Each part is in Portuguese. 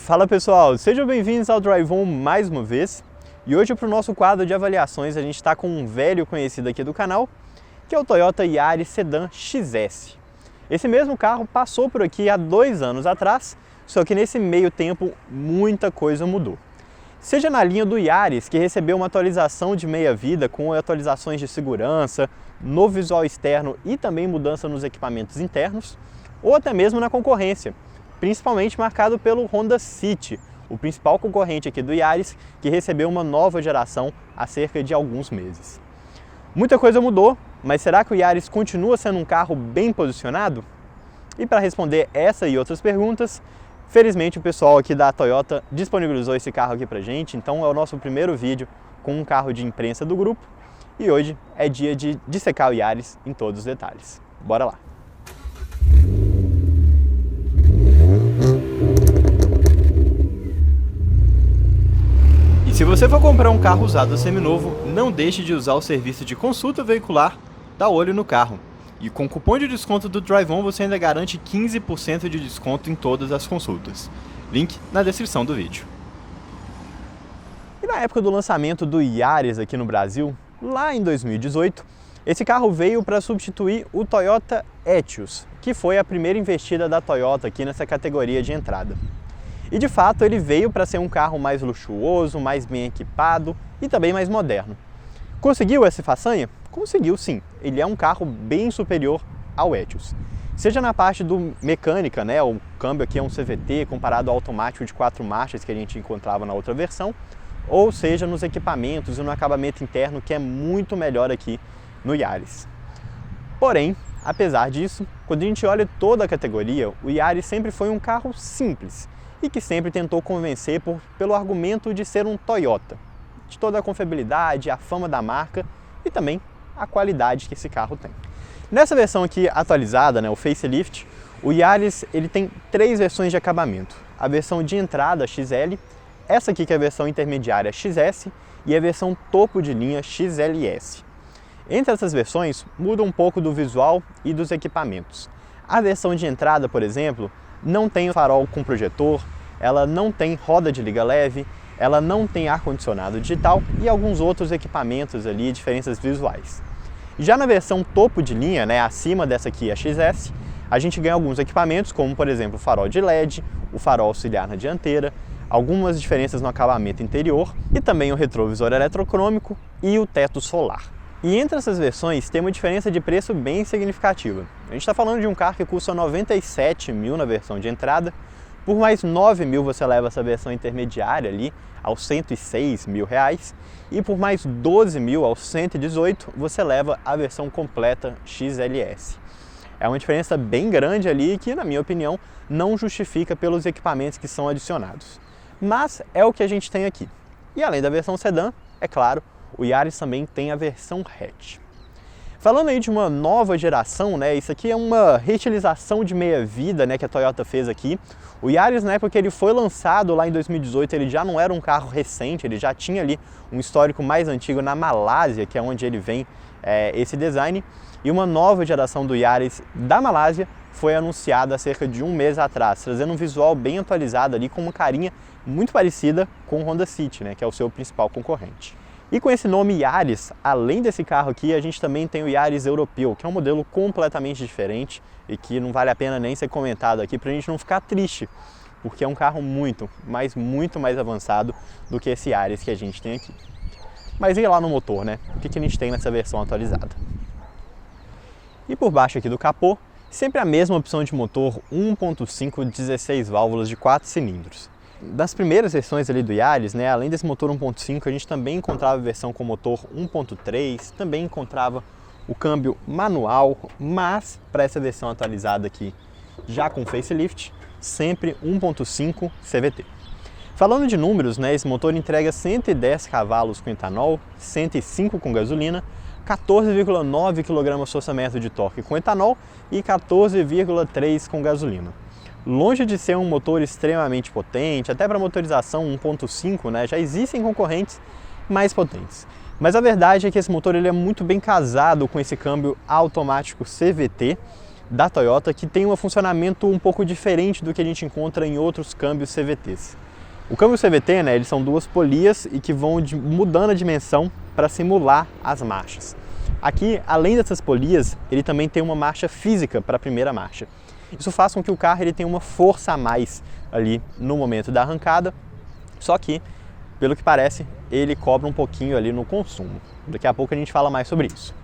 Fala pessoal, sejam bem-vindos ao Drive-On mais uma vez. E hoje para o nosso quadro de avaliações a gente está com um velho conhecido aqui do canal, que é o Toyota Yaris Sedan XS. Esse mesmo carro passou por aqui há 2 anos atrás, só que nesse meio tempo muita coisa mudou. Seja na linha do Yaris, que recebeu uma atualização de meia-vida com atualizações de segurança, novo visual externo e também mudança nos equipamentos internos, ou até mesmo na concorrência, principalmente marcado pelo Honda City, o principal concorrente aqui do Yaris, que recebeu uma nova geração há cerca de alguns meses. Muita coisa mudou, mas será que o Yaris continua sendo um carro bem posicionado? E para responder essa e outras perguntas, felizmente o pessoal aqui da Toyota disponibilizou esse carro aqui pra gente, então é o nosso primeiro vídeo com um carro de imprensa do grupo e hoje é dia de dissecar o Yaris em todos os detalhes. Bora lá! Se você for comprar um carro usado seminovo, não deixe de usar o serviço de consulta veicular da Olho no Carro. E com o cupom de desconto do Drive-On você ainda garante 15% de desconto em todas as consultas. Link na descrição do vídeo. E na época do lançamento do Yaris aqui no Brasil, lá em 2018, esse carro veio para substituir o Toyota Etios, que foi a primeira investida da Toyota aqui nessa categoria de entrada. E de fato ele veio para ser um carro mais luxuoso, mais bem equipado e também mais moderno. Conseguiu essa façanha? Conseguiu sim, ele é um carro bem superior ao Etios. Seja na parte do mecânica, né, o câmbio aqui é um CVT comparado ao automático de 4 marchas que a gente encontrava na outra versão, ou seja nos equipamentos e no acabamento interno que é muito melhor aqui no Yaris. Porém, apesar disso, quando a gente olha toda a categoria, o Yaris sempre foi um carro simples, e que sempre tentou convencer pelo argumento de ser um Toyota, de toda a confiabilidade, a fama da marca e também a qualidade que esse carro tem. Nessa versão aqui atualizada, né, o facelift, o Yaris ele tem 3 versões de acabamento. A versão de entrada XL, essa aqui que é a versão intermediária XS e a versão topo de linha XLS. Entre essas versões muda um pouco do visual e dos equipamentos. A versão de entrada, por exemplo, não tem farol com projetor, ela não tem roda de liga leve, ela não tem ar-condicionado digital e alguns outros equipamentos ali, diferenças visuais. Já na versão topo de linha, né, acima dessa aqui, a XS, a gente ganha alguns equipamentos, como por exemplo o farol de LED, o farol auxiliar na dianteira, algumas diferenças no acabamento interior e também o retrovisor eletrocrômico e o teto solar. E entre essas versões tem uma diferença de preço bem significativa. A gente está falando de um carro que custa 97 mil na versão de entrada, por mais 9 mil você leva essa versão intermediária ali aos 106 mil reais e por mais 12 mil aos 118 você leva a versão completa XLS. É uma diferença bem grande ali que, na minha opinião, não justifica pelos equipamentos que são adicionados. Mas é o que a gente tem aqui. E além da versão sedã, é claro, o Yaris também tem a versão hatch. Falando aí de uma nova geração, né, isso aqui é uma reutilização de meia-vida, né, que a Toyota fez aqui. O Yaris, na época que ele foi lançado lá em 2018, ele já não era um carro recente, ele já tinha ali um histórico mais antigo na Malásia, que é onde ele vem esse design. E uma nova geração do Yaris da Malásia foi anunciada há cerca de 1 mês atrás, trazendo um visual bem atualizado ali, com uma carinha muito parecida com o Honda City, né, que é o seu principal concorrente. E com esse nome Yaris, além desse carro aqui, a gente também tem o Yaris Europeu, que é um modelo completamente diferente e que não vale a pena nem ser comentado aqui para a gente não ficar triste, porque é um carro muito mais avançado do que esse Yaris que a gente tem aqui. Mas e lá no motor, né? O que a gente tem nessa versão atualizada? E por baixo aqui do capô, sempre a mesma opção de motor 1.5 16 válvulas de 4 cilindros. Das primeiras versões ali do Yaris, né, além desse motor 1.5, a gente também encontrava a versão com motor 1.3, também encontrava o câmbio manual, mas para essa versão atualizada aqui, já com facelift, sempre 1.5 CVT. Falando de números, né, esse motor entrega 110 cavalos com etanol, 105 com gasolina, 14,9 kgfm de torque com etanol e 14,3 com gasolina. Longe de ser um motor extremamente potente, até para motorização 1.5, né, já existem concorrentes mais potentes. Mas a verdade é que esse motor ele é muito bem casado com esse câmbio automático CVT, da Toyota que tem um funcionamento um pouco diferente do que a gente encontra em outros câmbios CVTs. O câmbio CVT, né, eles são duas polias e que vão mudando a dimensão para simular as marchas. Aqui, além dessas polias, ele também tem uma marcha física para a primeira marcha. Isso faz com que o carro ele tenha uma força a mais ali no momento da arrancada, só que, pelo que parece, ele cobra um pouquinho ali no consumo. Daqui a pouco a gente fala mais sobre isso.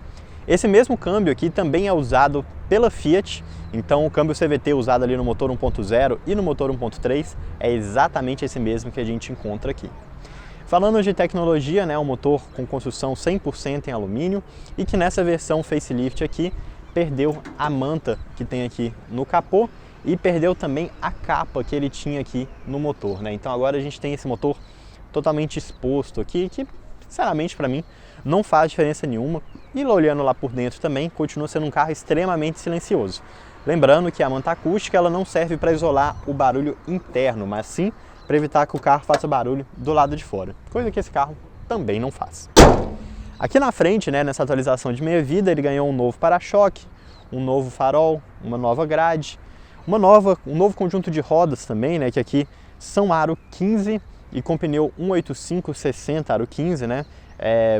Esse mesmo câmbio aqui também é usado pela Fiat, então o câmbio CVT usado ali no motor 1.0 e no motor 1.3 é exatamente esse mesmo que a gente encontra aqui. Falando de tecnologia, né, um motor com construção 100% em alumínio e que nessa versão facelift aqui perdeu a manta que tem aqui no capô e perdeu também a capa que ele tinha aqui no motor, né? Então agora a gente tem esse motor totalmente exposto aqui, que sinceramente para mim não faz diferença nenhuma. E olhando lá por dentro também, continua sendo um carro extremamente silencioso. Lembrando que a manta acústica ela não serve para isolar o barulho interno, mas sim para evitar que o carro faça barulho do lado de fora, coisa que esse carro também não faz. Aqui na frente, né, nessa atualização de meia-vida, ele ganhou um novo para-choque, um novo farol, uma nova grade, um novo conjunto de rodas também, né, que aqui são aro 15 e com pneu 185/60 aro 15, né?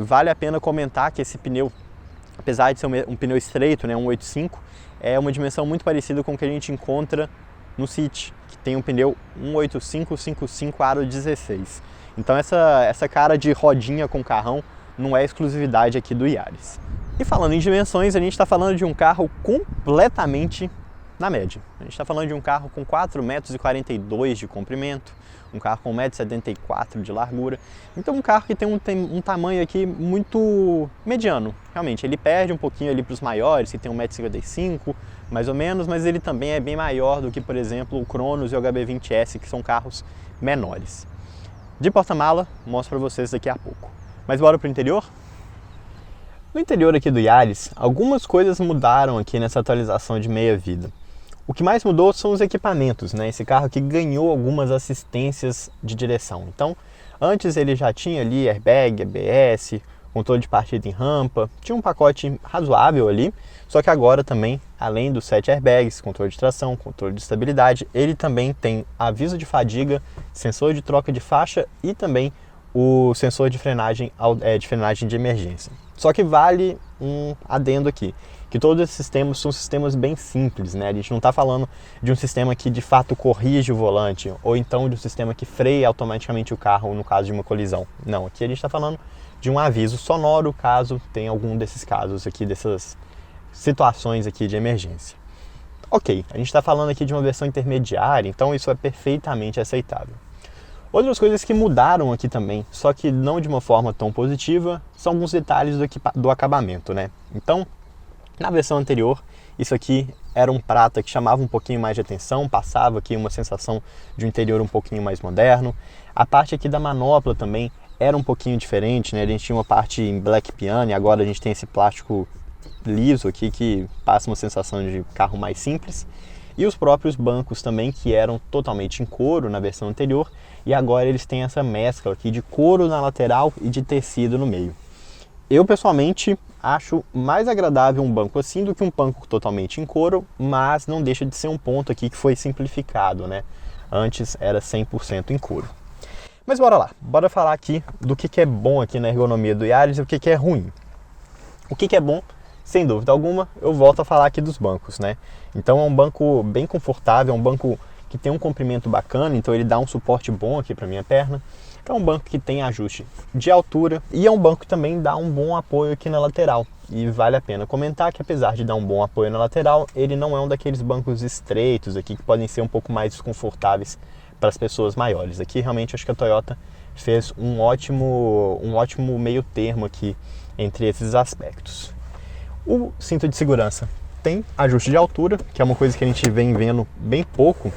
Vale a pena comentar que esse pneu, apesar de ser um pneu estreito, né, 185, é uma dimensão muito parecida com o que a gente encontra no City, que tem um pneu 185/55 aro 16. Então essa cara de rodinha com carrão não é exclusividade aqui do Yaris. E falando em dimensões, a gente está falando de um carro completamente na média. A gente está falando de um carro com 4,42 m de comprimento, um carro com 1,74 m de largura. Então um carro que tem um tamanho aqui muito mediano. Realmente, ele perde um pouquinho ali para os maiores, que tem 1,55 m mais ou menos, mas ele também é bem maior do que, por exemplo, o Cronos e o HB20S, que são carros menores. De porta-mala, mostro para vocês daqui a pouco. Mas bora para o interior? No interior aqui do Yaris, algumas coisas mudaram aqui nessa atualização de meia-vida. O que mais mudou são os equipamentos, né? Esse carro aqui ganhou algumas assistências de direção. Então, antes ele já tinha ali airbag, ABS, controle de partida em rampa, tinha um pacote razoável ali, só que agora também, além dos 7 airbags, controle de tração, controle de estabilidade, ele também tem aviso de fadiga, sensor de troca de faixa e também o sensor de frenagem de emergência. Só que vale um adendo aqui, que todos esses sistemas são sistemas bem simples, né? A gente não está falando de um sistema que de fato corrige o volante, ou então de um sistema que freia automaticamente o carro no caso de uma colisão. Não, aqui a gente está falando de um aviso sonoro caso tenha algum desses casos aqui, dessas situações aqui de emergência. Ok, a gente está falando aqui de uma versão intermediária, então isso é perfeitamente aceitável. Outras coisas que mudaram aqui também, só que não de uma forma tão positiva, são alguns detalhes do acabamento, né? Então, na versão anterior, isso aqui era um prata que chamava um pouquinho mais de atenção, passava aqui uma sensação de um interior um pouquinho mais moderno. A parte aqui da manopla também era um pouquinho diferente, né? A gente tinha uma parte em black piano e agora a gente tem esse plástico liso aqui que passa uma sensação de carro mais simples. E os próprios bancos também, que eram totalmente em couro na versão anterior, e agora eles têm essa mescla aqui de couro na lateral e de tecido no meio. Eu pessoalmente acho mais agradável um banco assim do que um banco totalmente em couro, mas não deixa de ser um ponto aqui que foi simplificado, né? Antes era 100% em couro. Mas bora lá, bora falar aqui do que é bom aqui na ergonomia do Yaris e o que é ruim. O que é bom? Sem dúvida alguma, eu volto a falar aqui dos bancos, né? Então é um banco bem confortável, é um banco que tem um comprimento bacana, então ele dá um suporte bom aqui para minha perna. É um banco que tem ajuste de altura e é um banco que também dá um bom apoio aqui na lateral. E vale a pena comentar que apesar de dar um bom apoio na lateral, ele não é um daqueles bancos estreitos aqui que podem ser um pouco mais desconfortáveis para as pessoas maiores. Aqui realmente acho que a Toyota fez um ótimo meio termo aqui entre esses aspectos. O cinto de segurança tem ajuste de altura, que é uma coisa que a gente vem vendo bem pouco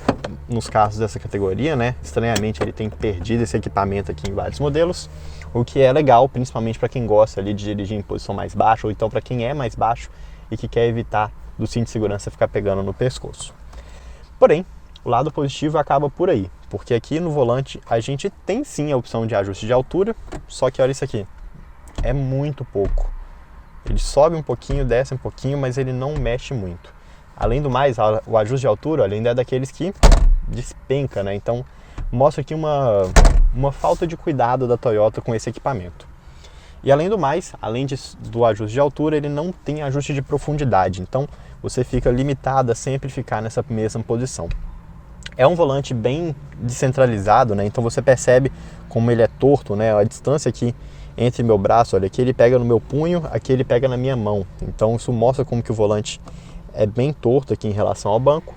nos carros dessa categoria, né? Estranhamente ele tem perdido esse equipamento aqui em vários modelos, o que é legal, principalmente para quem gosta ali de dirigir em posição mais baixa, ou então para quem é mais baixo e que quer evitar do cinto de segurança ficar pegando no pescoço. Porém, o lado positivo acaba por aí, porque aqui no volante a gente tem sim a opção de ajuste de altura, só que olha isso aqui, é muito pouco. Ele sobe um pouquinho, desce um pouquinho, mas ele não mexe muito. Além do mais, o ajuste de altura, olha, ainda é daqueles que despenca, né? Então mostra aqui uma falta de cuidado da Toyota com esse equipamento. E além do mais, do ajuste de altura, ele não tem ajuste de profundidade, então você fica limitado a sempre ficar nessa mesma posição. É um volante bem descentralizado, né? Então você percebe como ele é torto, né? A distância aqui entre meu braço, olha, aqui ele pega no meu punho, aqui ele pega na minha mão. Então isso mostra como que o volante é bem torto aqui em relação ao banco.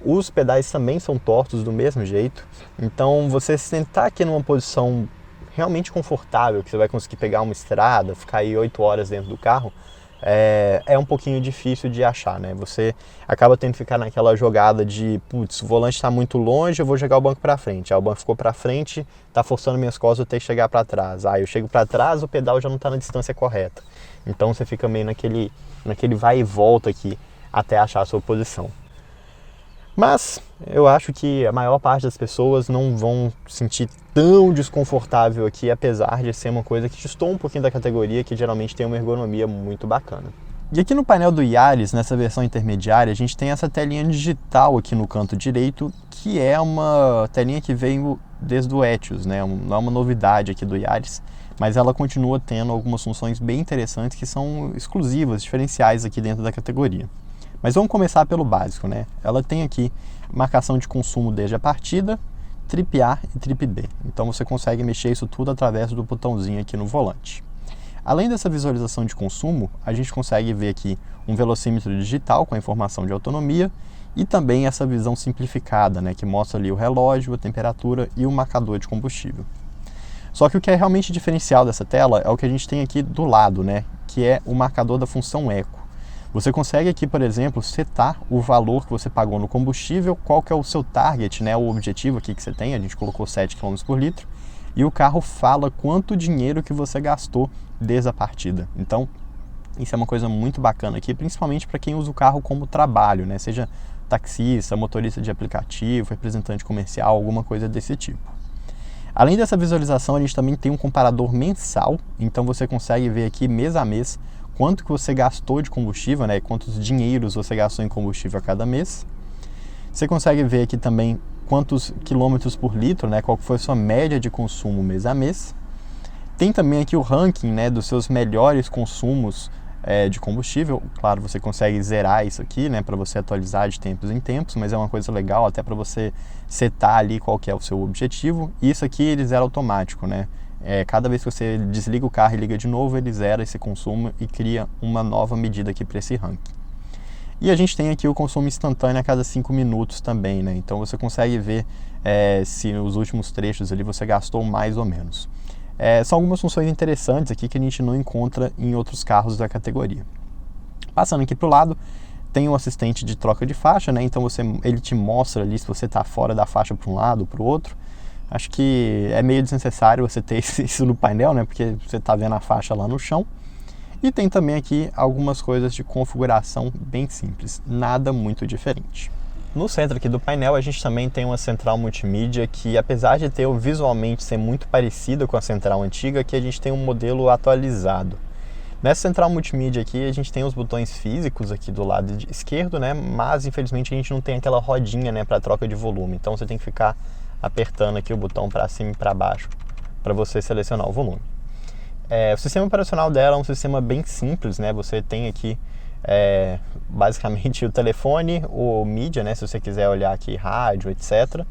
Os pedais também são tortos do mesmo jeito. Então você sentar aqui numa posição realmente confortável, que você vai conseguir pegar uma estrada, ficar aí 8 horas dentro do carro, é um pouquinho difícil de achar, né? Você acaba tendo que ficar naquela jogada de, putz, o volante está muito longe, eu vou jogar o banco para frente. Aí o banco ficou para frente, está forçando minhas costas até chegar para trás. Aí eu chego para trás, o pedal já não está na distância correta. Então você fica meio naquele vai e volta aqui até achar a sua posição. Mas eu acho que a maior parte das pessoas não vão se sentir tão desconfortável aqui, apesar de ser uma coisa que distou um pouquinho da categoria, que geralmente tem uma ergonomia muito bacana. E aqui no painel do Yaris, nessa versão intermediária, a gente tem essa telinha digital aqui no canto direito, que é uma telinha que veio desde o Etios, né? Não é uma novidade aqui do Yaris, mas ela continua tendo algumas funções bem interessantes que são exclusivas, diferenciais aqui dentro da categoria. Mas vamos começar pelo básico, né? Ela tem aqui marcação de consumo desde a partida, Trip A e Trip B. Então você consegue mexer isso tudo através do botãozinho aqui no volante. Além dessa visualização de consumo, a gente consegue ver aqui um velocímetro digital com a informação de autonomia e também essa visão simplificada, né? Que mostra ali o relógio, a temperatura e o marcador de combustível. Só que o que é realmente diferencial dessa tela é o que a gente tem aqui do lado, né? Que é o marcador da função Eco. Você consegue aqui, por exemplo, setar o valor que você pagou no combustível, qual que é o seu target, né, o objetivo aqui que você tem, a gente colocou 7 km por litro, e o carro fala quanto dinheiro que você gastou desde a partida. Então, isso é uma coisa muito bacana aqui, principalmente para quem usa o carro como trabalho, né, seja taxista, motorista de aplicativo, representante comercial, alguma coisa desse tipo. Além dessa visualização, a gente também tem um comparador mensal, então você consegue ver aqui mês a mês quanto que você gastou de combustível, né? Quantos dinheiros você gastou em combustível a cada mês. Você consegue ver aqui também quantos quilômetros por litro, né? Qual foi a sua média de consumo mês a mês. Tem também aqui o ranking, né, dos seus melhores consumos de combustível. Claro, você consegue zerar isso aqui, né, para você atualizar de tempos em tempos, mas é uma coisa legal até para você setar ali qual que é o seu objetivo. Isso aqui ele zera automático, né? Cada vez que você desliga o carro e liga de novo, ele zera esse consumo e cria uma nova medida aqui para esse ranking. E a gente tem aqui o consumo instantâneo a cada 5 minutos também, né? Então você consegue ver se nos últimos trechos ali você gastou mais ou menos. São algumas funções interessantes aqui que a gente não encontra em outros carros da categoria. Passando aqui para o lado, tem um assistente de troca de faixa, né? Então ele te mostra ali se você está fora da faixa para um lado ou para o outro. Acho que é meio desnecessário você ter isso no painel, né? Porque você está vendo a faixa lá no chão. E tem também aqui algumas coisas de configuração bem simples, nada muito diferente. No centro aqui do painel a gente também tem uma central multimídia que, apesar de ter visualmente ser muito parecida com a central antiga, aqui a gente tem um modelo atualizado. Nessa central multimídia aqui a gente tem os botões físicos aqui do lado esquerdo, né? Mas infelizmente a gente não tem aquela rodinha, né, para troca de volume. Então você tem que ficar apertando aqui o botão para cima e para baixo para você selecionar o volume. O sistema operacional dela é um sistema bem simples, né? Você tem aqui basicamente o telefone, o mídia, né? Se você quiser olhar aqui rádio, etc.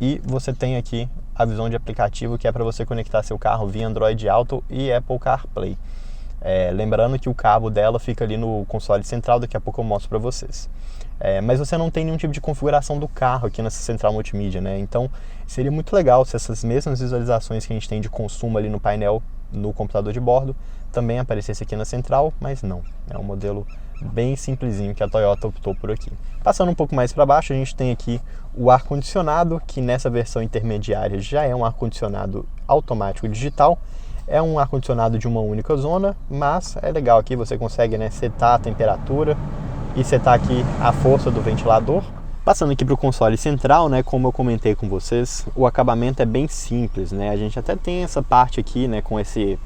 E você tem aqui a visão de aplicativo, que é para você conectar seu carro via Android Auto e Apple CarPlay. Lembrando que o cabo dela fica ali no console central, daqui a pouco eu mostro para vocês. Mas você não tem nenhum tipo de configuração do carro aqui nessa central multimídia, né? Então seria muito legal se essas mesmas visualizações que a gente tem de consumo ali no painel, no computador de bordo, também aparecesse aqui na central, mas não. É um modelo bem simplesinho que a Toyota optou por aqui. Passando um pouco mais para baixo, a gente tem aqui o ar-condicionado, que nessa versão intermediária já é um ar-condicionado automático digital. É um ar-condicionado de uma única zona, mas é legal aqui, você consegue, né, setar a temperatura e setar aqui a força do ventilador. Passando aqui para o console central, né, como eu comentei com vocês, o acabamento é bem simples, né? A gente até tem essa parte aqui, né, com esse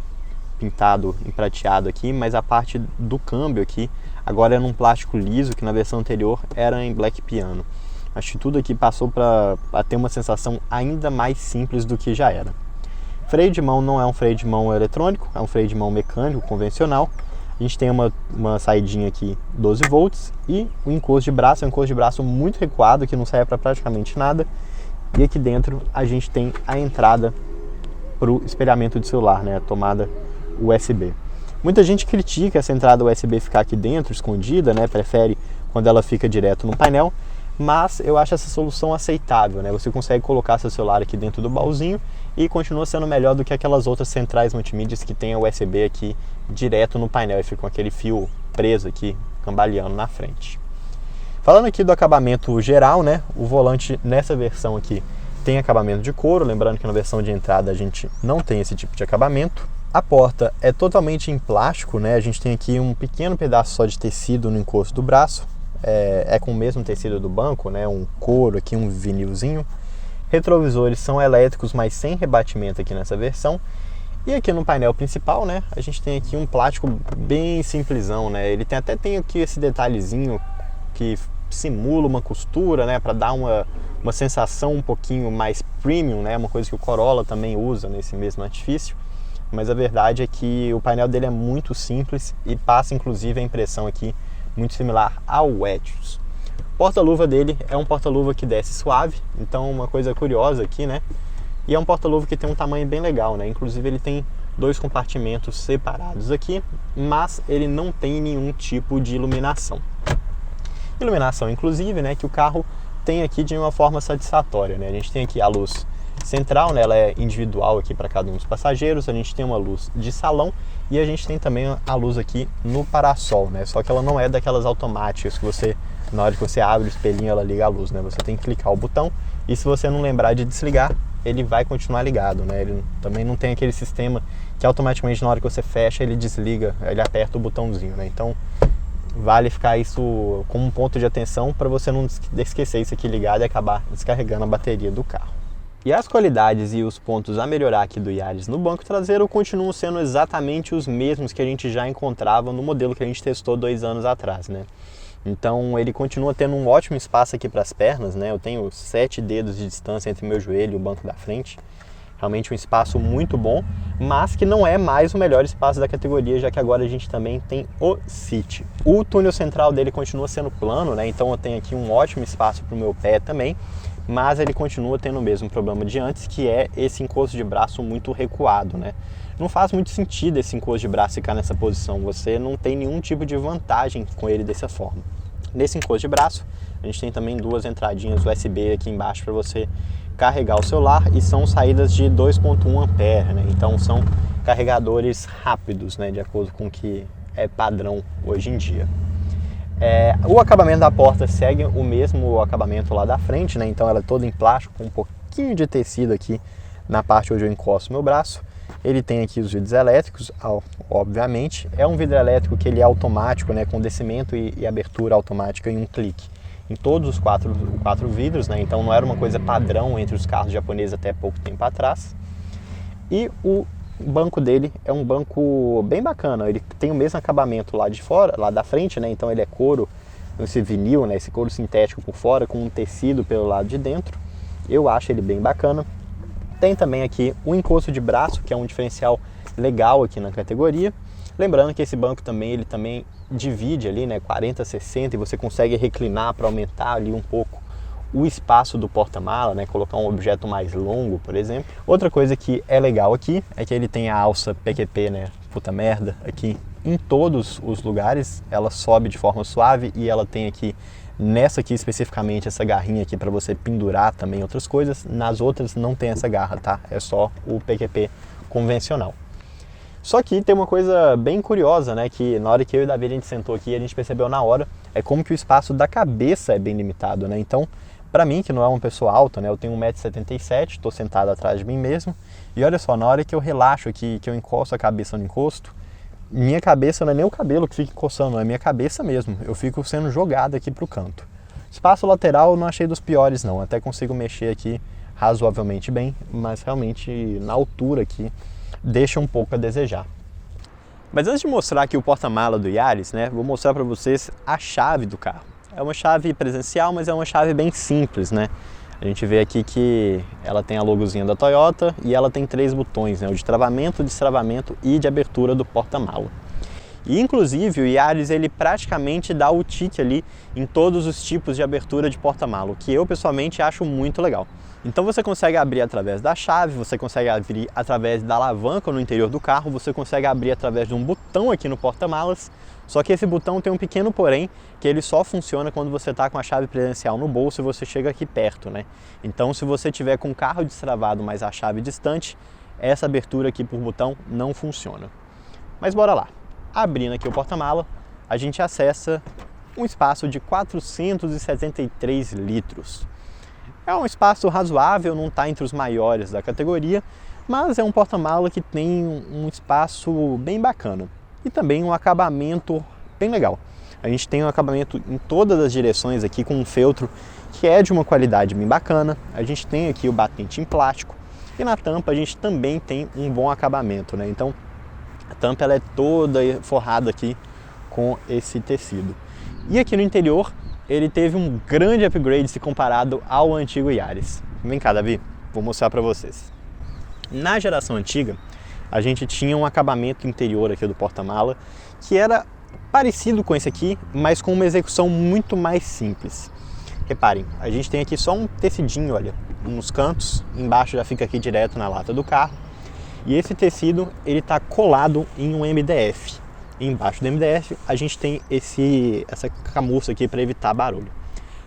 pintado em prateado aqui, mas a parte do câmbio aqui agora é num plástico liso, que na versão anterior era em black piano. Acho que tudo aqui passou para ter uma sensação ainda mais simples do que já era. Freio de mão não é um freio de mão eletrônico, é um freio de mão mecânico convencional. A gente tem uma saidinha aqui 12 volts e o encosto de braço é um encosto de braço muito recuado, que não serve para praticamente nada. E aqui dentro a gente tem a entrada para o espelhamento de celular, né, a tomada USB. Muita gente critica essa entrada USB ficar aqui dentro, escondida, né, prefere quando ela fica direto no painel, mas eu acho essa solução aceitável, né? Você consegue colocar seu celular aqui dentro do baúzinho e continua sendo melhor do que aquelas outras centrais multimídias que tem a USB aqui direto no painel e fica com aquele fio preso aqui, cambaleando na frente. Falando aqui do acabamento geral, né? O volante nessa versão aqui tem acabamento de couro, lembrando que na versão de entrada a gente não tem esse tipo de acabamento. A porta é totalmente em plástico, né? A gente tem aqui um pequeno pedaço só de tecido no encosto do braço. É com o mesmo tecido do banco, né? Um couro aqui, um vinilzinho. Retrovisores são elétricos, mas sem rebatimento aqui nessa versão. E aqui no painel principal, né? A gente tem aqui um plástico bem simplesão, né? Ele tem aqui esse detalhezinho que simula uma costura, né? Para dar uma sensação um pouquinho mais premium, né? Uma coisa que o Corolla também usa nesse mesmo artifício. Mas a verdade é que o painel dele é muito simples e passa inclusive a impressão aqui muito similar ao Etios. O porta-luva dele é um porta-luva que desce suave, então uma coisa curiosa aqui, né? E é um porta-luva que tem um tamanho bem legal, né? Inclusive ele tem 2 compartimentos separados aqui, mas ele não tem nenhum tipo de iluminação. Iluminação, inclusive, né? Que o carro tem aqui de uma forma satisfatória, né? A gente tem aqui a luz central, né? Ela é individual aqui para cada um dos passageiros. A gente tem uma luz de salão e a gente tem também a luz aqui no parasol, né? Só que ela não é daquelas automáticas que você, na hora que você abre o espelhinho, ela liga a luz, né? Você tem que clicar o botão e se você não lembrar de desligar, ele vai continuar ligado, né? Ele também não tem aquele sistema que automaticamente na hora que você fecha, ele desliga, ele aperta o botãozinho, né? Então vale ficar isso como um ponto de atenção para você não esquecer isso aqui ligado e acabar descarregando a bateria do carro. E as qualidades e os pontos a melhorar aqui do Yaris no banco traseiro continuam sendo exatamente os mesmos que a gente já encontrava no modelo que a gente testou 2 anos atrás, né? Então ele continua tendo um ótimo espaço aqui para as pernas, né? Eu tenho 7 dedos de distância entre o meu joelho e o banco da frente. Realmente um espaço muito bom, mas que não é mais o melhor espaço da categoria, já que agora a gente também tem o City. O túnel central dele continua sendo plano, né? Então eu tenho aqui um ótimo espaço para o meu pé também, mas ele continua tendo o mesmo problema de antes, que é esse encosto de braço muito recuado, né? Não faz muito sentido esse encosto de braço ficar nessa posição, você não tem nenhum tipo de vantagem com ele dessa forma. Nesse encosto de braço, a gente tem também 2 entradinhas USB aqui embaixo para você carregar o celular e são saídas de 2.1 ampere, né? Então são carregadores rápidos, né? De acordo com o que é padrão hoje em dia. O acabamento da porta segue o mesmo acabamento lá da frente, né? Então ela é toda em plástico, com um pouquinho de tecido aqui na parte onde eu encosto meu braço. Ele tem aqui os vidros elétricos, obviamente. É um vidro elétrico que ele é automático, né? Com descimento e abertura automática em um clique. Em todos os quatro vidros, né? Então não era uma coisa padrão entre os carros japoneses até pouco tempo atrás. E o banco dele é um banco bem bacana, ele tem o mesmo acabamento lá de fora, lá da frente, né? Então ele é couro, esse vinil, né? Esse couro sintético por fora com um tecido pelo lado de dentro. Eu acho ele bem bacana. Tem também aqui o encosto de braço, que é um diferencial legal aqui na categoria. Lembrando que esse banco também, ele também divide ali, né? 40-60 e você consegue reclinar para aumentar ali um pouco o espaço do porta-mala, né? Colocar um objeto mais longo, por exemplo. Outra coisa que é legal aqui é que ele tem a alça PQP, né? Puta merda, aqui em todos os lugares. Ela sobe de forma suave e ela tem aqui, nessa aqui especificamente, essa garrinha aqui para você pendurar também outras coisas. Nas outras não tem essa garra, tá? É só o PQP convencional. Só que tem uma coisa bem curiosa, né? Que na hora que eu e o Davi a gente sentou aqui, a gente percebeu na hora, é como que o espaço da cabeça é bem limitado, né? Então, para mim, que não é uma pessoa alta, né? Eu tenho 1,77 m, estou sentado atrás de mim mesmo. E olha só, na hora que eu relaxo aqui, que eu encosto a cabeça no encosto, minha cabeça não é nem o cabelo que fica encostando, é minha cabeça mesmo. Eu fico sendo jogado aqui pro canto. Espaço lateral eu não achei dos piores não, até consigo mexer aqui razoavelmente bem, mas realmente na altura aqui deixa um pouco a desejar. Mas antes de mostrar aqui o porta-mala do Yaris, né, vou mostrar para vocês a chave do carro. É uma chave presencial, mas é uma chave bem simples, né? A gente vê aqui que ela tem a logozinha da Toyota e ela tem 3 botões, né? O de travamento, destravamento e de abertura do porta-mala. E inclusive o Yaris ele praticamente dá o tique ali em todos os tipos de abertura de porta-mala, o que eu pessoalmente acho muito legal. Então você consegue abrir através da chave, você consegue abrir através da alavanca no interior do carro, você consegue abrir através de um botão aqui no porta-malas, só que esse botão tem um pequeno porém, que ele só funciona quando você está com a chave presencial no bolso e você chega aqui perto, né? Então se você tiver com o carro destravado, mas a chave distante, essa abertura aqui por botão não funciona. Mas bora lá. Abrindo aqui o porta-mala, a gente acessa um espaço de 473 litros. É um espaço razoável, não está entre os maiores da categoria, mas é um porta-mala que tem um espaço bem bacana e também um acabamento bem legal. A gente tem um acabamento em todas as direções aqui com um feltro que é de uma qualidade bem bacana. A gente tem aqui o batente em plástico e na tampa a gente também tem um bom acabamento, né? Então a tampa ela é toda forrada aqui com esse tecido. E aqui no interior ele teve um grande upgrade se comparado ao antigo Yaris. Vem cá, Davi, vou mostrar para vocês. Na geração antiga, a gente tinha um acabamento interior aqui do porta-mala que era parecido com esse aqui, mas com uma execução muito mais simples. Reparem, a gente tem aqui só um tecidinho, olha, nos cantos, embaixo já fica aqui direto na lata do carro. E esse tecido, ele está colado em um MDF. E embaixo do MDF a gente tem essa camurça aqui para evitar barulho.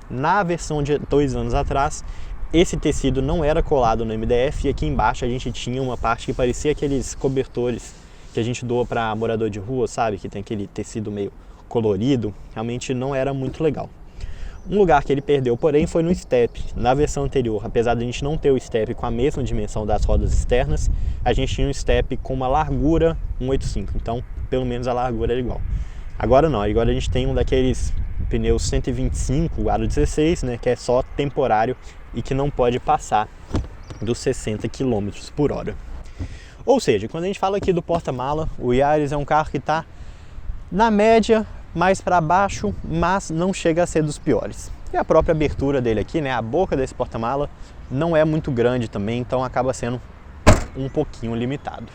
Na versão de 2 anos atrás, esse tecido não era colado no MDF e aqui embaixo a gente tinha uma parte que parecia aqueles cobertores que a gente doa para morador de rua, sabe? Que tem aquele tecido meio colorido, realmente não era muito legal. Um lugar que ele perdeu, porém, foi no step. Na versão anterior, apesar de a gente não ter o step com a mesma dimensão das rodas externas, a gente tinha um step com uma largura 185, então pelo menos a largura era igual. Agora não, agora a gente tem um daqueles pneus 125, aro 16, né, que é só temporário e que não pode passar dos 60 km por hora. Ou seja, quando a gente fala aqui do porta-mala, o Yaris é um carro que está na média, mais para baixo, mas não chega a ser dos piores. E a própria abertura dele aqui, né, a boca desse porta-mala não é muito grande também, então acaba sendo um pouquinho limitado.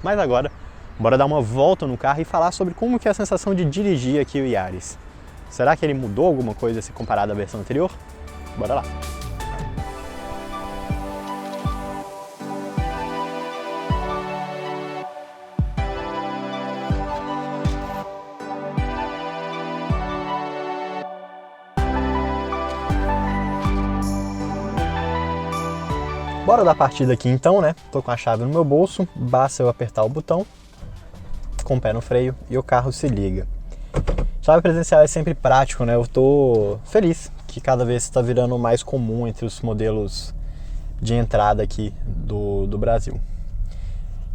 Mas agora, bora dar uma volta no carro e falar sobre como que é a sensação de dirigir aqui o Yaris. Será que ele mudou alguma coisa se comparado à versão anterior? Bora lá! Bora dar partida aqui então, né? Tô com a chave no meu bolso, basta eu apertar o botão, com o pé no freio e o carro se liga. Chave presencial é sempre prático, né? Eu tô feliz que cada vez está virando mais comum entre os modelos de entrada aqui do Brasil.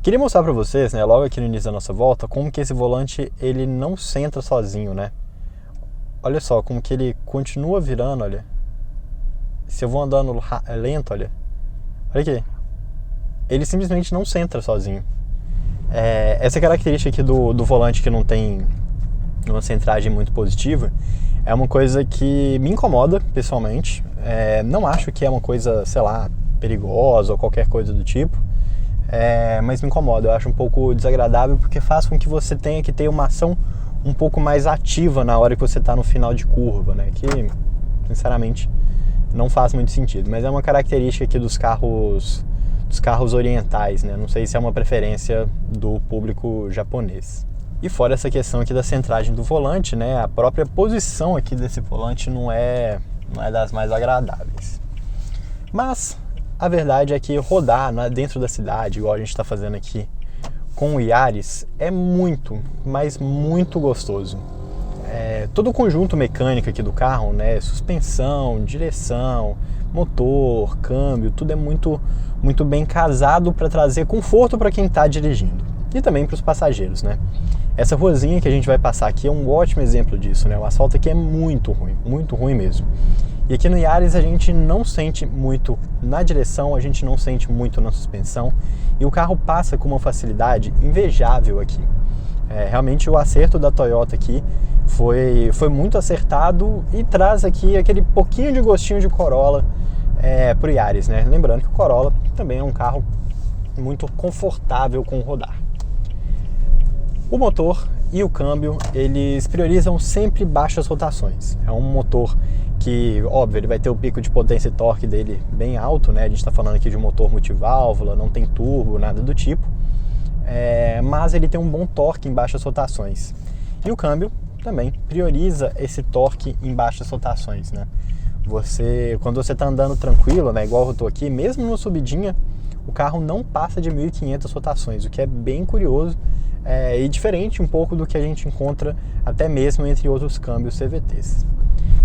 Queria mostrar para vocês, né, logo aqui no início da nossa volta, como que esse volante ele não senta sozinho, né? Olha só como que ele continua virando, olha. Se eu vou andando lento, olha. Olha aqui, ele simplesmente não centra sozinho. Essa característica aqui do volante que não tem uma centragem muito positiva é uma coisa que me incomoda pessoalmente. Não acho que é uma coisa, sei lá, perigosa ou qualquer coisa do tipo, mas me incomoda. Eu acho um pouco desagradável porque faz com que você tenha que ter uma ação um pouco mais ativa na hora que você está no final de curva, né? Que, sinceramente, não faz muito sentido, mas é uma característica aqui dos carros orientais, né? Não sei se é uma preferência do público japonês. E fora essa questão aqui da centragem do volante, né? A própria posição aqui desse volante não é das mais agradáveis. Mas a verdade é que rodar dentro da cidade, igual a gente está fazendo aqui com o Yaris, é muito, mas muito gostoso. Todo o conjunto mecânico aqui do carro, né, suspensão, direção, motor, câmbio, tudo é muito, muito bem casado para trazer conforto para quem está dirigindo e também para os passageiros, né? Essa ruazinha que a gente vai passar aqui é um ótimo exemplo disso, né? O asfalto aqui é muito ruim mesmo. E aqui no Yaris a gente não sente muito na direção, a gente não sente muito na suspensão e o carro passa com uma facilidade invejável aqui. Realmente o acerto da Toyota aqui foi muito acertado e traz aqui aquele pouquinho de gostinho de Corolla pro Yaris, né? Lembrando que o Corolla também é um carro muito confortável com rodar. O motor e o câmbio, eles priorizam sempre baixas rotações. É um motor que, óbvio, ele vai ter o pico de potência e torque dele bem alto, né? A gente está falando aqui de um motor multiválvula, não tem turbo, nada do tipo. Mas ele tem um bom torque em baixas rotações. E o câmbio também prioriza esse torque em baixas rotações, né? Quando você está andando tranquilo, né, igual eu estou aqui, mesmo no subidinha, o carro não passa de 1.500 rotações, o que é bem curioso e diferente um pouco do que a gente encontra até mesmo entre outros câmbios CVTs.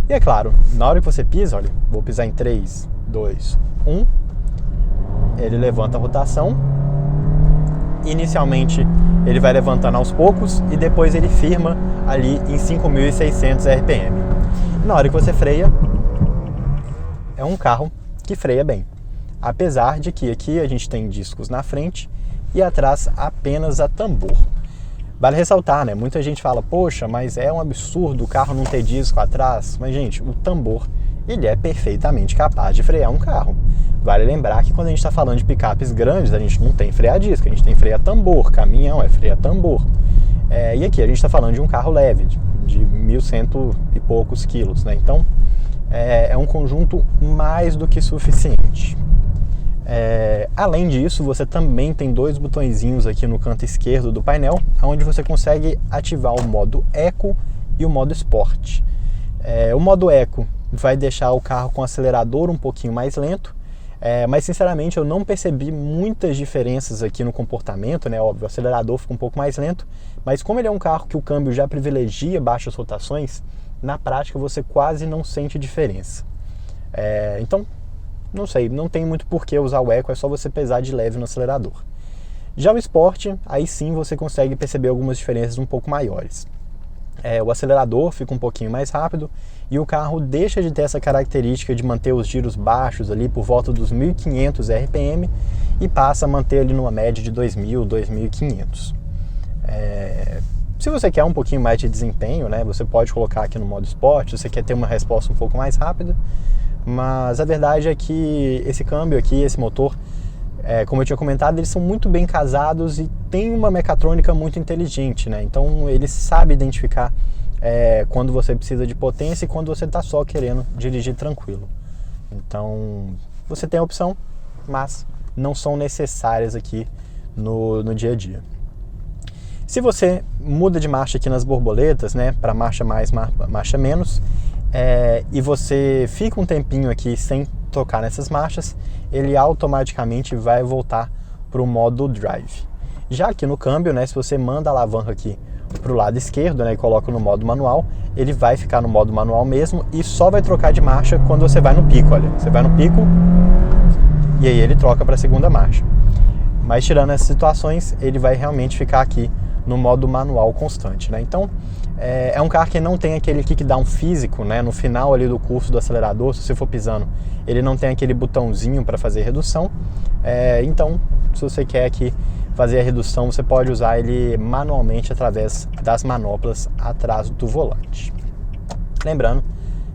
E é claro, na hora que você pisa, olha, vou pisar em 3, 2, 1, ele levanta a rotação. Inicialmente ele vai levantando aos poucos e depois ele firma ali em 5.600 RPM. Na hora que você freia, é um carro que freia bem. Apesar de que aqui a gente tem discos na frente e atrás apenas a tambor. Vale ressaltar, né? Muita gente fala, poxa, mas é um absurdo o carro não ter disco atrás. Mas, gente, o tambor, ele é perfeitamente capaz de frear um carro. Vale lembrar que quando a gente está falando de picapes grandes, a gente não tem freio a disco, a gente tem freio a tambor. Caminhão é freio a tambor. E aqui a gente está falando de um carro leve, de 1.100 e poucos quilos, né? Então, é um conjunto mais do que suficiente. Além disso, você também tem dois botõezinhos aqui no canto esquerdo do painel, onde você consegue ativar o modo Eco e o modo Sport. O modo Eco vai deixar o carro com o acelerador um pouquinho mais lento, mas sinceramente eu não percebi muitas diferenças aqui no comportamento, né? Óbvio, o acelerador fica um pouco mais lento, mas como ele é um carro que o câmbio já privilegia baixas rotações, na prática você quase não sente diferença. Então, não sei, não tem muito por que usar o Eco, é só você pesar de leve no acelerador. Já o Sport, aí sim você consegue perceber algumas diferenças um pouco maiores. O acelerador fica um pouquinho mais rápido e o carro deixa de ter essa característica de manter os giros baixos ali por volta dos 1.500 RPM e passa a manter ali numa média de 2.000, 2.500. Se você quer um pouquinho mais de desempenho, né, você pode colocar aqui no modo Sport, se você quer ter uma resposta um pouco mais rápida. Mas a verdade é que esse câmbio aqui, esse motor, como eu tinha comentado, eles são muito bem casados e tem uma mecatrônica muito inteligente, né? Então ele sabe identificar quando você precisa de potência e quando você está só querendo dirigir tranquilo. Então você tem a opção, mas não são necessárias aqui no dia a dia. Se você muda de marcha aqui nas borboletas, né, para marcha mais, marcha menos, e você fica um tempinho aqui sem tocar nessas marchas, ele automaticamente vai voltar para o modo Drive. Já aqui no câmbio, né, se você manda a alavanca aqui para o lado esquerdo, né, e coloca no modo manual, ele vai ficar no modo manual mesmo e só vai trocar de marcha quando você vai no pico. Olha, você vai no pico e aí ele troca para a segunda marcha. Mas tirando essas situações, ele vai realmente ficar aqui no modo manual constante, né? Então, é um carro que não tem aquele kickdown físico, né? No final ali do curso do acelerador, se você for pisando, ele não tem aquele botãozinho para fazer redução. Então, se você quer aqui fazer a redução, você pode usar ele manualmente através das manoplas atrás do volante. Lembrando,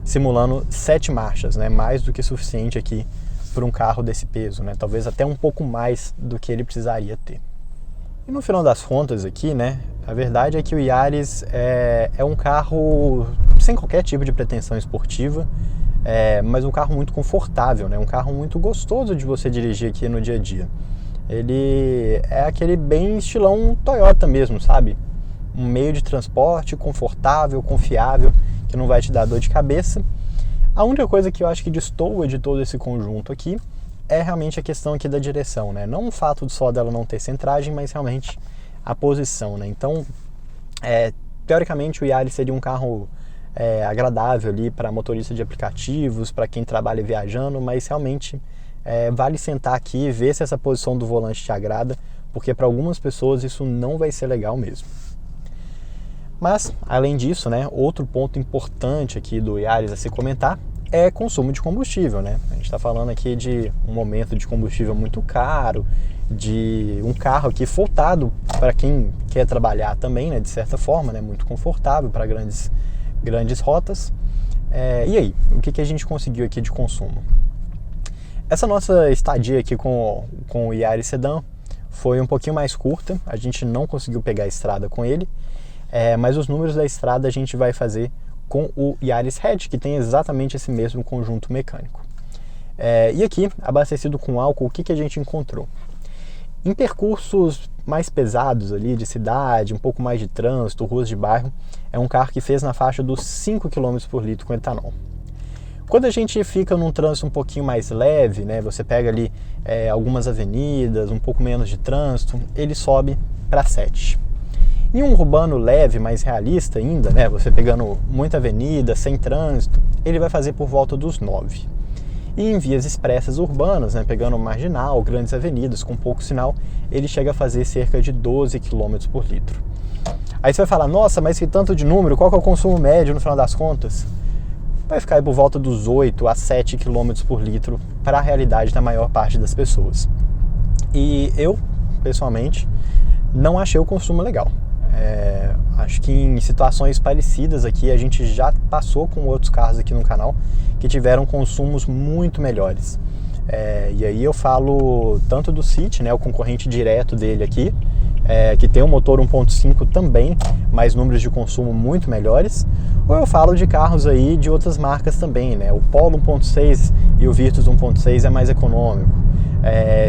simulando 7 marchas, né? Mais do que suficiente aqui para um carro desse peso, né? Talvez até um pouco mais do que ele precisaria ter. E no final das contas aqui, né, a verdade é que o Yaris é um carro sem qualquer tipo de pretensão esportiva, mas um carro muito confortável, né, um carro muito gostoso de você dirigir aqui no dia a dia. Ele é aquele bem estilão Toyota mesmo, sabe? Um meio de transporte confortável, confiável, que não vai te dar dor de cabeça. A única coisa que eu acho que destoa de todo esse conjunto aqui é realmente a questão aqui da direção, né? Não o fato só dela não ter centragem, mas realmente a posição, né? Então, teoricamente o Yaris seria um carro agradável ali para motorista de aplicativos, para quem trabalha viajando, mas realmente vale sentar aqui e ver se essa posição do volante te agrada, porque para algumas pessoas isso não vai ser legal mesmo. Mas, além disso, né, outro ponto importante aqui do Yaris a se comentar é consumo de combustível, né? A gente está falando aqui de um momento de combustível muito caro, de um carro aqui voltado para quem quer trabalhar também, né? De certa forma, né? Muito confortável para grandes rotas. E aí, o que a gente conseguiu aqui de consumo? Essa nossa estadia aqui com o Yaris Sedan foi um pouquinho mais curta, a gente não conseguiu pegar a estrada com ele, mas os números da estrada a gente vai fazer com o Yaris Hatch, que tem exatamente esse mesmo conjunto mecânico. E aqui, abastecido com álcool, o que a gente encontrou? Em percursos mais pesados ali de cidade, um pouco mais de trânsito, ruas de bairro, é um carro que fez na faixa dos 5 km por litro com etanol. Quando a gente fica num trânsito um pouquinho mais leve, né, você pega ali algumas avenidas, um pouco menos de trânsito, ele sobe para 7. Em um urbano leve, mais realista ainda, né, você pegando muita avenida, sem trânsito, ele vai fazer por volta dos 9. E em vias expressas urbanas, né, pegando marginal, grandes avenidas com pouco sinal, ele chega a fazer cerca de 12 km por litro. Aí você vai falar, nossa, mas que tanto de número, qual que é o consumo médio no final das contas? Vai ficar aí por volta dos 8 a 7 km por litro para a realidade da maior parte das pessoas. E eu, pessoalmente, não achei o consumo legal. Acho que em situações parecidas aqui, a gente já passou com outros carros aqui no canal que tiveram consumos muito melhores. E aí eu falo tanto do City, né, o concorrente direto dele aqui, que tem um motor 1.5 também, mas números de consumo muito melhores, ou eu falo de carros aí de outras marcas também, né? O Polo 1.6 e o Virtus 1.6 é mais econômico.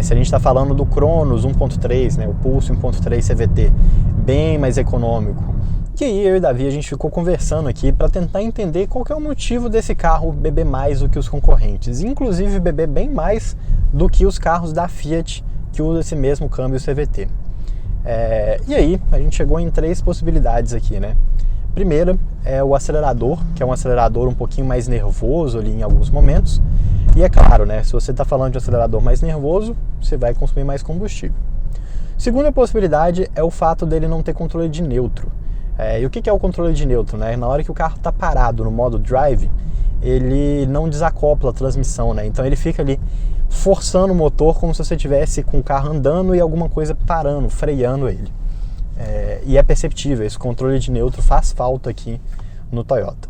Se a gente está falando do Cronos 1.3, né, o Pulse 1.3 CVT, bem mais econômico. E aí eu e Davi a gente ficou conversando aqui para tentar entender qual que é o motivo desse carro beber mais do que os concorrentes, inclusive beber bem mais do que os carros da Fiat que usam esse mesmo câmbio CVT. E aí a gente chegou em 3 possibilidades aqui, né? Primeira é o acelerador, que é um acelerador um pouquinho mais nervoso ali em alguns momentos. E é claro, né? Se você está falando de acelerador mais nervoso, você vai consumir mais combustível. Segunda possibilidade é o fato dele não ter controle de neutro. E o que é o controle de neutro, né? Na hora que o carro está parado no modo drive, ele não desacopla a transmissão, né? Então ele fica ali forçando o motor como se você estivesse com o carro andando e alguma coisa parando, freando ele. E é perceptível, esse controle de neutro faz falta aqui no Toyota.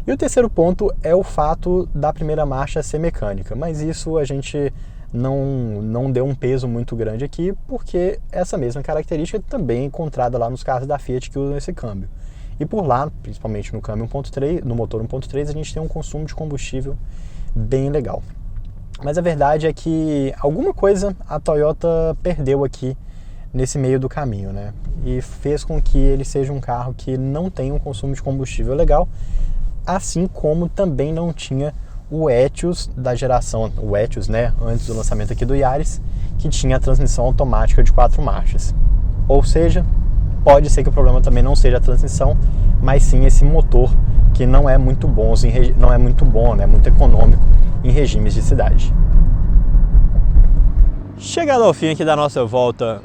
E o terceiro ponto é o fato da primeira marcha ser mecânica, mas isso a gente não deu um peso muito grande aqui, porque essa mesma característica também é encontrada lá nos carros da Fiat que usam esse câmbio. E por lá, principalmente no câmbio 1.3, no motor 1.3, a gente tem um consumo de combustível bem legal. Mas a verdade é que alguma coisa a Toyota perdeu aqui nesse meio do caminho, né? E fez com que ele seja um carro que não tenha um consumo de combustível legal, assim como também não tinha o Etios da geração, o Etios, né, antes do lançamento aqui do Yaris, que tinha a transmissão automática de 4 marchas. Ou seja, pode ser que o problema também não seja a transmissão, mas sim esse motor que não é muito bom, né, muito econômico em regimes de cidade. Chegado ao fim aqui da nossa volta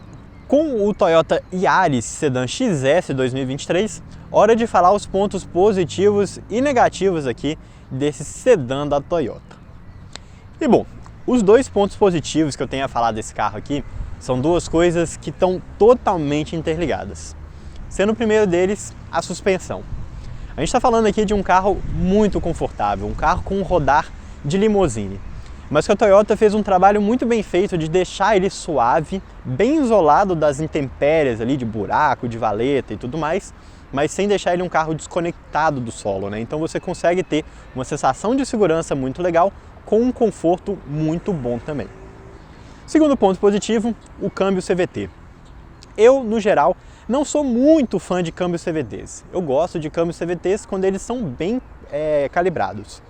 com o Toyota Yaris Sedan XS 2023, hora de falar os pontos positivos e negativos aqui desse sedã da Toyota. E bom, os 2 pontos positivos que eu tenho a falar desse carro aqui são 2 coisas que estão totalmente interligadas. Sendo o primeiro deles, a suspensão. A gente está falando aqui de um carro muito confortável, um carro com um rodar de limousine, mas que a Toyota fez um trabalho muito bem feito de deixar ele suave, bem isolado das intempéries ali de buraco, de valeta e tudo mais, mas sem deixar ele um carro desconectado do solo, né? Então você consegue ter uma sensação de segurança muito legal com um conforto muito bom também. Segundo ponto positivo, o câmbio CVT. Eu, no geral, não sou muito fã de câmbios CVTs. Eu gosto de câmbios CVTs quando eles são bem calibrados.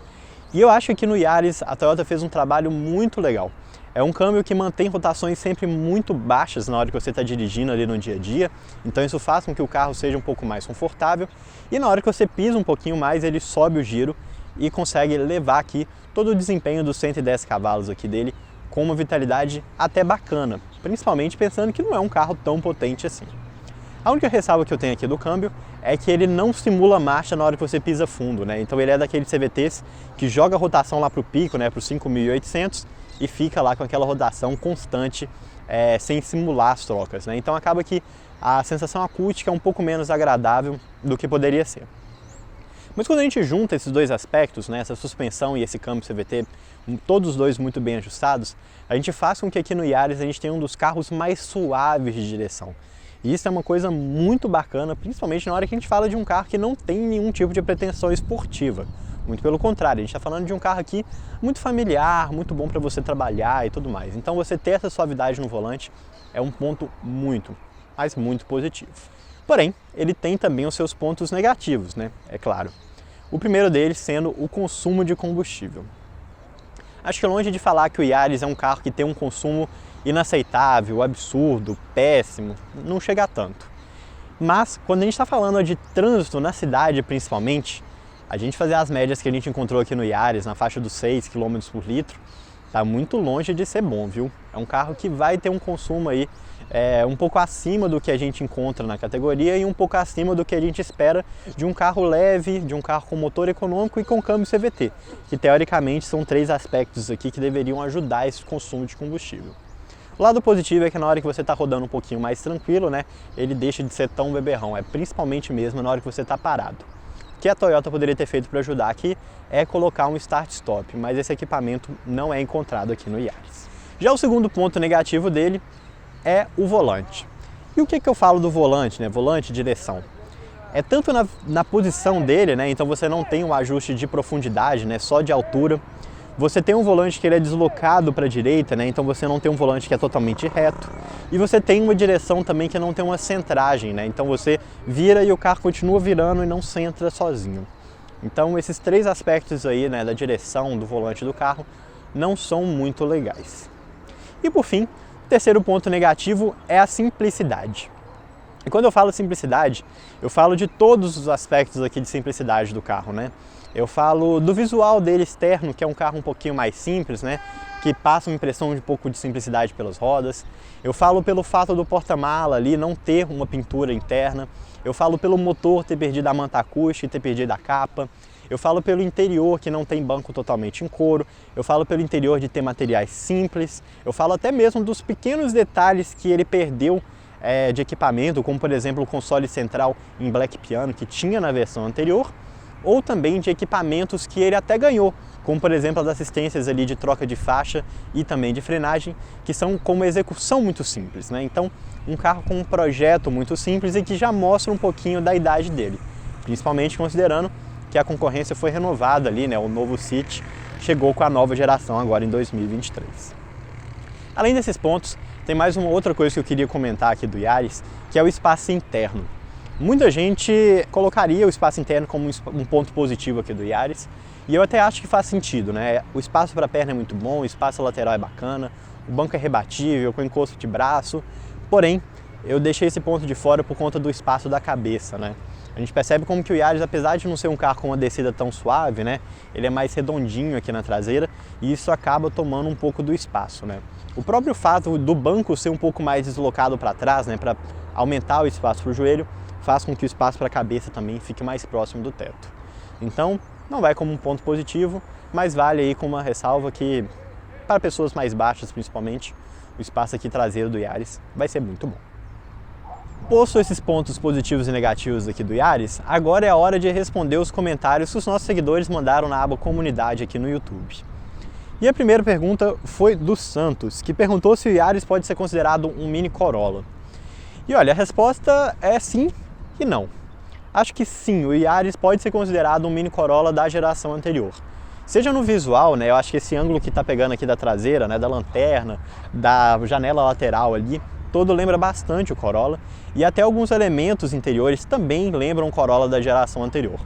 E eu acho que no Yaris a Toyota fez um trabalho muito legal. É um câmbio que mantém rotações sempre muito baixas na hora que você está dirigindo ali no dia a dia, então isso faz com que o carro seja um pouco mais confortável, e na hora que você pisa um pouquinho mais ele sobe o giro e consegue levar aqui todo o desempenho dos 110 cavalos aqui dele com uma vitalidade até bacana, principalmente pensando que não é um carro tão potente assim. A única ressalva que eu tenho aqui do câmbio é que ele não simula marcha na hora que você pisa fundo, né? Então ele é daqueles CVTs que joga a rotação lá para o pico, né? Para os 5.800 e fica lá com aquela rotação constante, sem simular as trocas, né? Então acaba que a sensação acústica é um pouco menos agradável do que poderia ser. Mas quando a gente junta esses dois aspectos, né, essa suspensão e esse câmbio CVT, todos os dois muito bem ajustados, a gente faz com que aqui no Yaris a gente tenha um dos carros mais suaves de direção. E isso é uma coisa muito bacana, principalmente na hora que a gente fala de um carro que não tem nenhum tipo de pretensão esportiva. Muito pelo contrário, a gente está falando de um carro aqui muito familiar, muito bom para você trabalhar e tudo mais. Então você ter essa suavidade no volante é um ponto muito, mas muito positivo. Porém, ele tem também os seus pontos negativos, né? É claro. O primeiro deles sendo o consumo de combustível. Acho que longe de falar que o Yaris é um carro que tem um consumo inaceitável, absurdo, péssimo, não chega a tanto. Mas quando a gente está falando de trânsito na cidade principalmente, a gente fazer as médias que a gente encontrou aqui no Yaris, na faixa dos 6 km por litro, está muito longe de ser bom, viu? É um carro que vai ter um consumo aí um pouco acima do que a gente encontra na categoria e um pouco acima do que a gente espera de um carro leve, de um carro com motor econômico e com câmbio CVT, que teoricamente são 3 aspectos aqui que deveriam ajudar esse consumo de combustível. O lado positivo é que na hora que você está rodando um pouquinho mais tranquilo, né, ele deixa de ser tão beberrão, principalmente mesmo na hora que você está parado. O que a Toyota poderia ter feito para ajudar aqui é colocar um start-stop, mas esse equipamento não é encontrado aqui no Yaris. Já o segundo ponto negativo dele é o volante. E o que eu falo do volante, né? Volante e direção. É tanto na posição dele, né? Então você não tem um ajuste de profundidade, né? Só de altura. Você tem um volante que ele é deslocado para a direita, né? Então você não tem um volante que é totalmente reto. E você tem uma direção também que não tem uma centragem, né? Então você vira e o carro continua virando e não centra sozinho. Então esses 3 aspectos aí, né, da direção do volante do carro não são muito legais. E por fim, o terceiro ponto negativo é a simplicidade. E quando eu falo simplicidade, eu falo de todos os aspectos aqui de simplicidade do carro, né? Eu falo do visual dele externo, que é um carro um pouquinho mais simples, né? Que passa uma impressão de um pouco de simplicidade pelas rodas. Eu falo pelo fato do porta-mala ali não ter uma pintura interna. Eu falo pelo motor ter perdido a manta acústica e ter perdido a capa. Eu falo pelo interior, que não tem banco totalmente em couro. Eu falo pelo interior de ter materiais simples. Eu falo até mesmo dos pequenos detalhes que ele perdeu de equipamento, como por exemplo o console central em Black Piano, que tinha na versão anterior, ou também de equipamentos que ele até ganhou, como por exemplo as assistências ali de troca de faixa e também de frenagem, que são com uma execução muito simples, né? Então, um carro com um projeto muito simples e que já mostra um pouquinho da idade dele, principalmente considerando que a concorrência foi renovada ali, né? O novo City chegou com a nova geração agora em 2023. Além desses pontos, tem mais uma outra coisa que eu queria comentar aqui do Yaris, que é o espaço interno. Muita gente colocaria o espaço interno como um ponto positivo aqui do Yaris, e eu até acho que faz sentido, né? O espaço para a perna é muito bom, o espaço lateral é bacana, o banco é rebatível, com encosto de braço, porém, eu deixei esse ponto de fora por conta do espaço da cabeça, né? A gente percebe como que o Yaris, apesar de não ser um carro com uma descida tão suave, né? Ele é mais redondinho aqui na traseira e isso acaba tomando um pouco do espaço, né? O próprio fato do banco ser um pouco mais deslocado para trás, né? Para aumentar o espaço para o joelho, faz com que o espaço para a cabeça também fique mais próximo do teto. Então, não vai como um ponto positivo, mas vale aí com uma ressalva que, para pessoas mais baixas principalmente, o espaço aqui traseiro do Yaris vai ser muito bom. Posto esses pontos positivos e negativos aqui do Yaris, agora é a hora de responder os comentários que os nossos seguidores mandaram na aba Comunidade aqui no YouTube. E a primeira pergunta foi do Santos, que perguntou se o Yaris pode ser considerado um mini Corolla. E olha, a resposta é sim e não. Acho que sim, o Yaris pode ser considerado um mini Corolla da geração anterior. Seja no visual, né, eu acho que esse ângulo que está pegando aqui da traseira, né, da lanterna, da janela lateral ali, todo lembra bastante o Corolla, e até alguns elementos interiores também lembram o Corolla da geração anterior.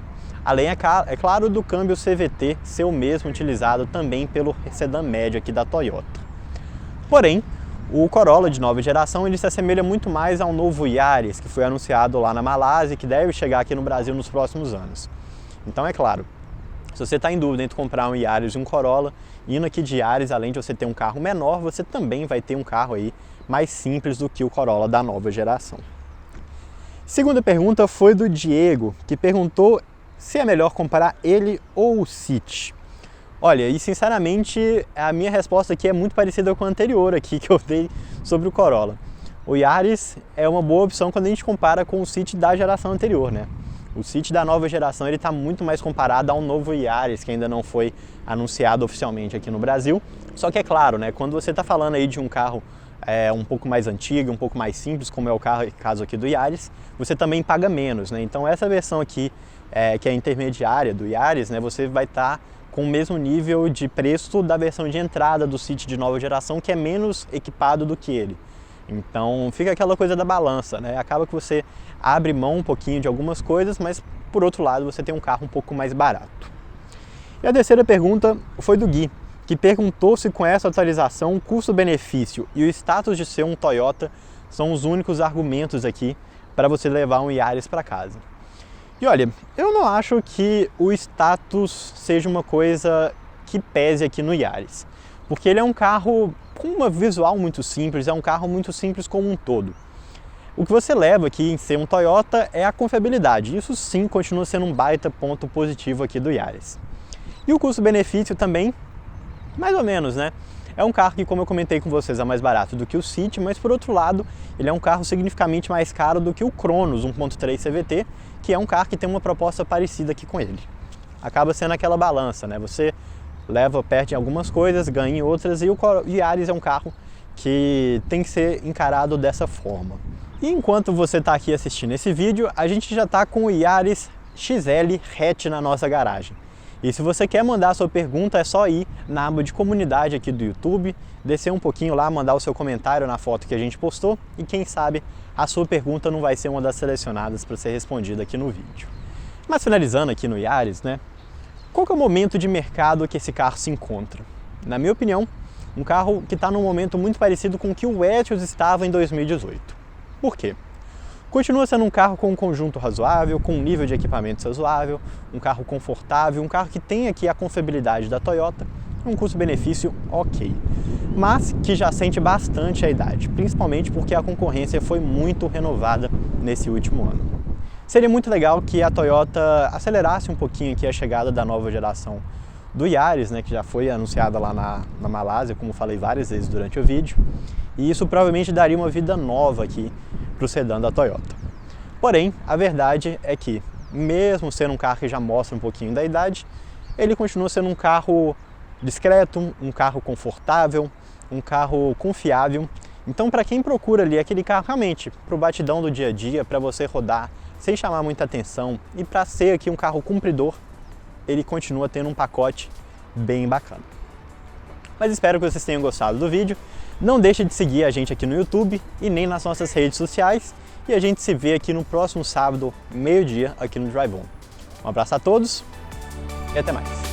Além, é claro, do câmbio CVT ser o mesmo utilizado também pelo sedã médio aqui da Toyota. Porém, o Corolla de nova geração ele se assemelha muito mais ao novo Yaris, que foi anunciado lá na Malásia e que deve chegar aqui no Brasil nos próximos anos. Então, é claro, se você está em dúvida entre comprar um Yaris e um Corolla, indo aqui de Yaris, além de você ter um carro menor, você também vai ter um carro aí mais simples do que o Corolla da nova geração. Segunda pergunta foi do Diego, que perguntou se é melhor comprar ele ou o City. Olha, e sinceramente a minha resposta aqui é muito parecida com a anterior aqui que eu dei sobre o Corolla. O Yaris é uma boa opção quando a gente compara com o City da geração anterior, né? O City da nova geração ele está muito mais comparado ao novo Yaris, que ainda não foi anunciado oficialmente aqui no Brasil. Só que é claro, né, quando você está falando aí de um carro um pouco mais antigo, um pouco mais simples, como é o caso aqui do Yaris, você também paga menos, né? Então essa versão aqui, que é a intermediária do Yaris, né, você vai estar com o mesmo nível de preço da versão de entrada do City de nova geração, que é menos equipado do que ele. Então fica aquela coisa da balança, né? Acaba que você abre mão um pouquinho de algumas coisas, mas por outro lado você tem um carro um pouco mais barato. E a terceira pergunta foi do Gui, que perguntou se com essa atualização o custo-benefício e o status de ser um Toyota são os únicos argumentos aqui para você levar um Yaris para casa. E olha, eu não acho que o status seja uma coisa que pese aqui no Yaris, porque ele é um carro com uma visual muito simples, é um carro muito simples como um todo. O que você leva aqui em ser um Toyota é a confiabilidade, isso sim continua sendo um baita ponto positivo aqui do Yaris. E o custo-benefício também, mais ou menos, né? É um carro que, como eu comentei com vocês, é mais barato do que o City, mas por outro lado, ele é um carro significativamente mais caro do que o Cronos 1.3 CVT, que é um carro que tem uma proposta parecida aqui com ele. Acaba sendo aquela balança, né? Você perde em algumas coisas, ganha em outras, e o Yaris é um carro que tem que ser encarado dessa forma. E enquanto você está aqui assistindo esse vídeo, a gente já está com o Yaris XL hatch na nossa garagem. E se você quer mandar a sua pergunta, é só ir na aba de comunidade aqui do YouTube, descer um pouquinho lá, mandar o seu comentário na foto que a gente postou e quem sabe a sua pergunta não vai ser uma das selecionadas para ser respondida aqui no vídeo. Mas finalizando aqui no Yaris, né? Qual que é o momento de mercado que esse carro se encontra? Na minha opinião, um carro que está num momento muito parecido com o que o Etios estava em 2018. Por quê? Continua sendo um carro com um conjunto razoável, com um nível de equipamentos razoável, um carro confortável, um carro que tem aqui a confiabilidade da Toyota, um custo-benefício ok, mas que já sente bastante a idade, principalmente porque a concorrência foi muito renovada nesse último ano. Seria muito legal que a Toyota acelerasse um pouquinho aqui a chegada da nova geração do Yaris, né, que já foi anunciada lá na Malásia, como falei várias vezes durante o vídeo, e isso provavelmente daria uma vida nova aqui para o sedã da Toyota. Porém, a verdade é que, mesmo sendo um carro que já mostra um pouquinho da idade, ele continua sendo um carro discreto, um carro confortável, um carro confiável. Então, para quem procura ali aquele carro realmente para o batidão do dia a dia, para você rodar sem chamar muita atenção e para ser aqui um carro cumpridor, ele continua tendo um pacote bem bacana. Mas espero que vocês tenham gostado do vídeo. Não deixe de seguir a gente aqui no YouTube e nem nas nossas redes sociais. E a gente se vê aqui no próximo sábado, meio-dia, aqui no Drive On. Um abraço a todos e até mais.